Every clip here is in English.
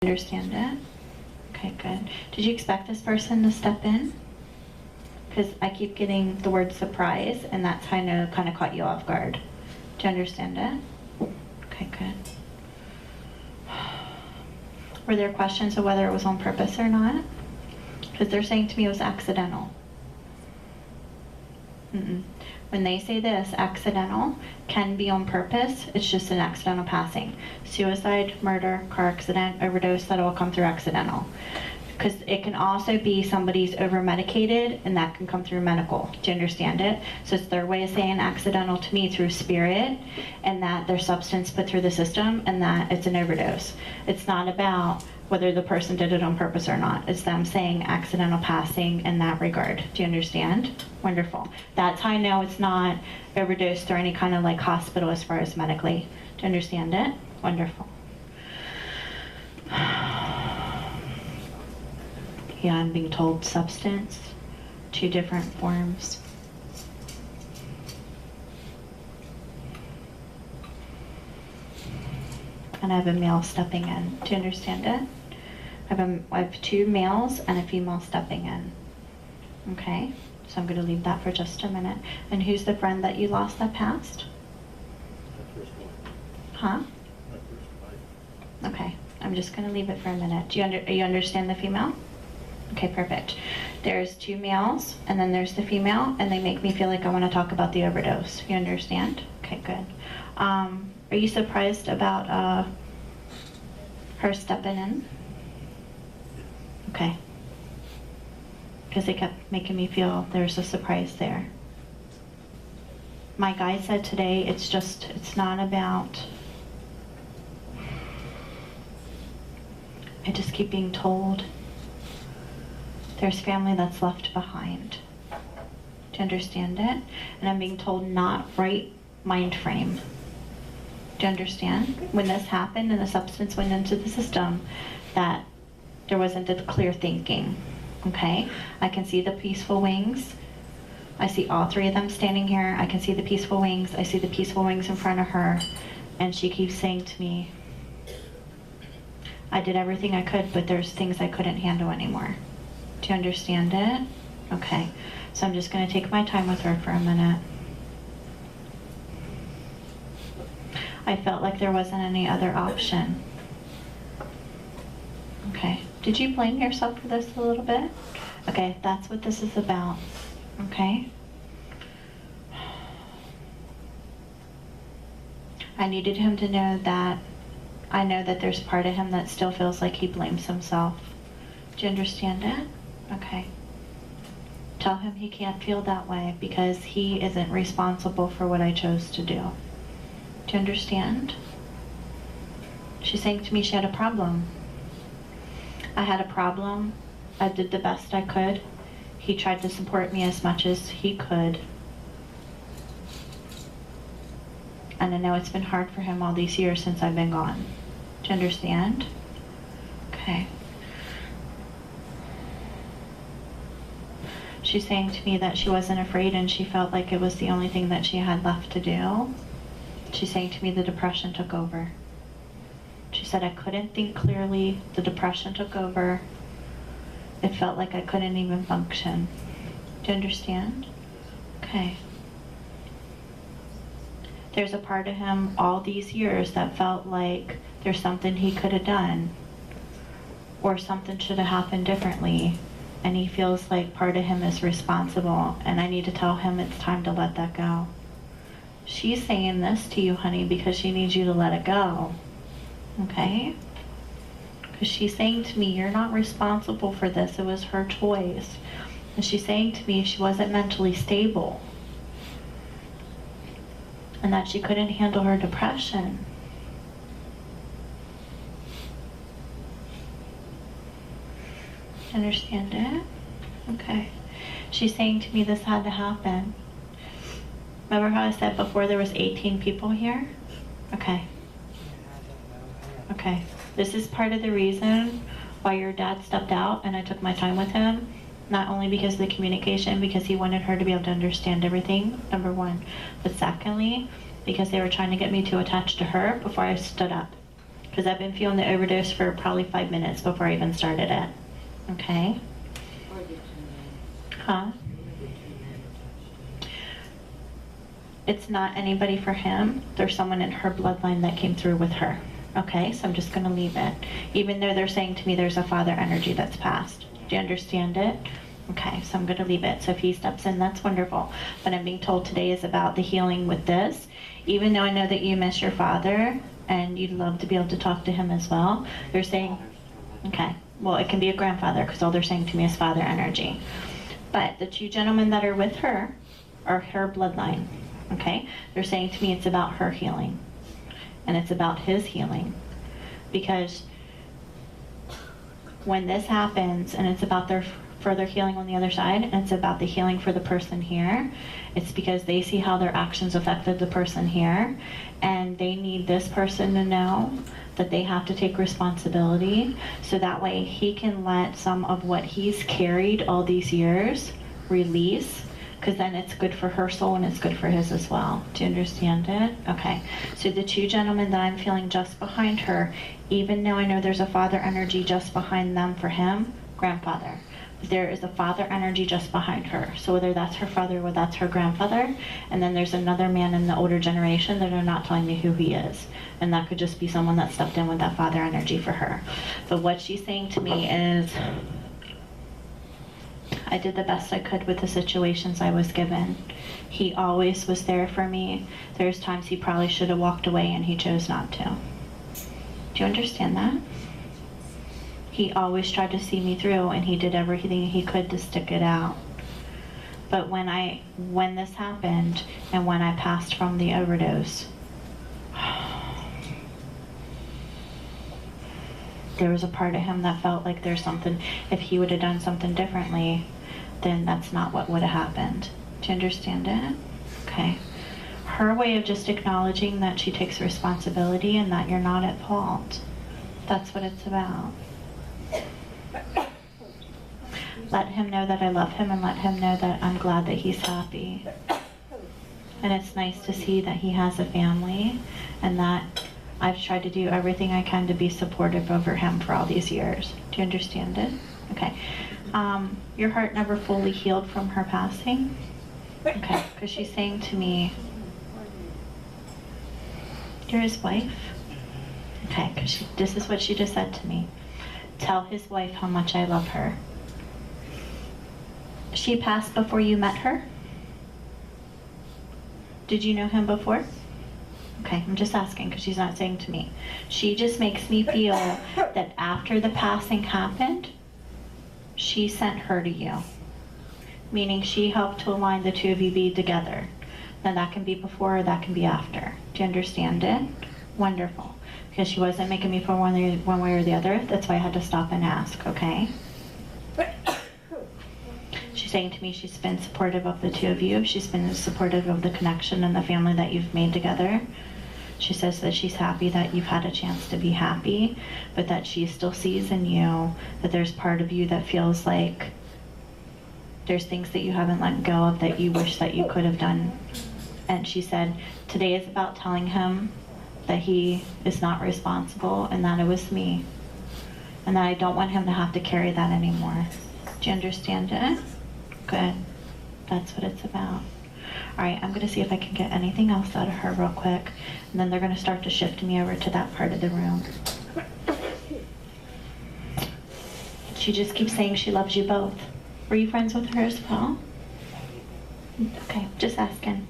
Understand it? Okay, good. Did you expect this person to step in? Because I keep getting the word surprise, and that's kind of caught you off guard. Do you understand it? Okay, good. Were there questions of whether it was on purpose or not? Because they're saying to me it was accidental. When they say this, accidental can be on purpose. It's just an accidental passing. Suicide, murder, car accident, overdose, that all come through accidental. Because it can also be somebody's over-medicated, and that can come through medical. Do you understand it? So it's their way of saying accidental to me through spirit, and that there's substance put through the system, and that it's an overdose. It's not about whether the person did it on purpose or not. It's them saying accidental passing in that regard. Do you understand? Wonderful. That's how I know it's not overdosed or any kind of like hospital as far as medically. Do you understand it? Wonderful. Yeah, I'm being told substance, 2 different forms. And I have a male stepping in. Do you understand it? I have 2 males and a female stepping in. Okay, so I'm going to leave that for just a minute. And who's the friend that you lost that passed? Huh? Okay, I'm just going to leave it for a minute. Do you understand the female? Okay, perfect. There's 2 males, and then there's the female, and they make me feel like I want to talk about the overdose. You understand? Okay, good. Are you surprised about her stepping in? Okay. Because they kept making me feel there's a surprise there. My guide said today, it's not about, I just keep being told there's family that's left behind. Do you understand it? And I'm being told not right mind frame. Do you understand? When this happened and the substance went into the system, that there wasn't the clear thinking. Okay? I can see the peaceful wings. I see all 3 of them standing here. I can see the peaceful wings. I see the peaceful wings in front of her. And she keeps saying to me, I did everything I could, but there's things I couldn't handle anymore. Do you understand it? Okay. So I'm just going to take my time with her for a minute. I felt like there wasn't any other option. Okay. Did you blame yourself for this a little bit? Okay, that's what this is about. Okay? I needed him to know that I know that there's part of him that still feels like he blames himself. Do you understand it? Okay. Tell him he can't feel that way because he isn't responsible for what I chose to do. Do you understand? She's saying to me she had a problem. I had a problem. I did the best I could. He tried to support me as much as he could. And I know it's been hard for him all these years since I've been gone. Do you understand? Okay. She's saying to me that she wasn't afraid and she felt like it was the only thing that she had left to do. She's saying to me the depression took over. She said I couldn't think clearly. The depression took over. It felt like I couldn't even function. Do you understand? Okay. There's a part of him all these years that felt like there's something he could have done or something should have happened differently. And he feels like part of him is responsible, and I need to tell him it's time to let that go. She's saying this to you, honey, because she needs you to let it go. Okay? Because she's saying to me, you're not responsible for this. It was her choice. And she's saying to me she wasn't mentally stable. And that she couldn't handle her depression. Understand it? Okay. She's saying to me this had to happen. Remember how I said before there was 18 people here? Okay. Okay. This is part of the reason why your dad stepped out and I took my time with him. Not only because of the communication, because he wanted her to be able to understand everything, number 1. But secondly, because they were trying to get me too attached to her before I stood up. Because I've been feeling the overdose for probably 5 minutes before I even started it. Okay? Huh? It's not anybody for him. There's someone in her bloodline that came through with her. Okay, so I'm just going to leave it. Even though they're saying to me there's a father energy that's passed. Do you understand it? Okay, so I'm going to leave it. So if he steps in, that's wonderful. But I'm being told today is about the healing with this. Even though I know that you miss your father and you'd love to be able to talk to him as well, they're saying, okay, well, it can be a grandfather because all they're saying to me is father energy. But the two gentlemen that are with her are her bloodline. Okay, they're saying to me it's about her healing and it's about his healing, because when this happens and it's about their further healing on the other side and it's about the healing for the person here, it's because they see how their actions affected the person here and they need this person to know that they have to take responsibility, so that way he can let some of what he's carried all these years release, because then it's good for her soul and it's good for his as well. Do you understand it? Okay. So the two gentlemen that I'm feeling just behind her, even though I know there's a father energy just behind them for him, grandfather, there is a father energy just behind her. So whether that's her father or that's her grandfather, and then there's another man in the older generation that are not telling me who he is. And that could just be someone that stepped in with that father energy for her. But what she's saying to me is, I did the best I could with the situations I was given. He always was there for me. There's times he probably should have walked away and he chose not to. Do you understand that? He always tried to see me through and he did everything he could to stick it out. But when this happened and when I passed from the overdose, there was a part of him that felt like there's something, if he would have done something differently, then that's not what would have happened. Do you understand it? Okay. Her way of just acknowledging that she takes responsibility and that you're not at fault. That's what it's about. Let him know that I love him and let him know that I'm glad that he's happy. And it's nice to see that he has a family and that I've tried to do everything I can to be supportive over him for all these years. Do you understand it? Okay. Your heart never fully healed from her passing? Okay, because she's saying to me, you're his wife? Okay, because this is what she just said to me. Tell his wife how much I love her. She passed before you met her? Did you know him before? Okay, I'm just asking because she's not saying to me. She just makes me feel that after the passing happened, she sent her to you. Meaning she helped to align the two of you be together. Now that can be before or that can be after. Do you understand it? Wonderful. Because she wasn't making me feel one way or the other. That's why I had to stop and ask, okay? She's saying to me she's been supportive of the two of you. She's been supportive of the connection and the family that you've made together. She says that she's happy that you've had a chance to be happy, but that she still sees in you that there's part of you that feels like there's things that you haven't let go of that you wish that you could have done. And she said, today is about telling him that he is not responsible and that it was me. And that I don't want him to have to carry that anymore. Do you understand it? Good. That's what it's about. All right, I'm going to see if I can get anything else out of her real quick. And then they're going to start to shift me over to that part of the room. She just keeps saying she loves you both. Were you friends with her as well? Okay, just asking.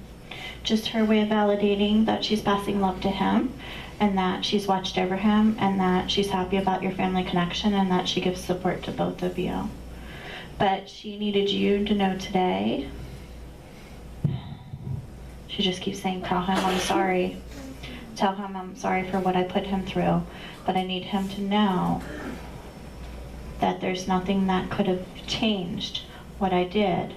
Just her way of validating that she's passing love to him and that she's watched over him and that she's happy about your family connection and that she gives support to both of you. But she needed you to know today. She just keeps saying, tell him I'm sorry. Tell him I'm sorry for what I put him through. But I need him to know that there's nothing that could have changed what I did.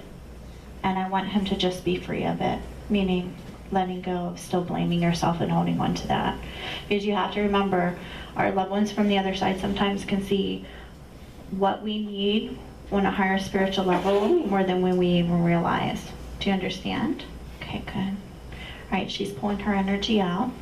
And I want him to just be free of it. Meaning letting go of still blaming yourself and holding on to that. Because you have to remember, our loved ones from the other side sometimes can see what we need on a higher spiritual level more than when we even realize. Do you understand? Okay, good. All right, she's pulling her energy out.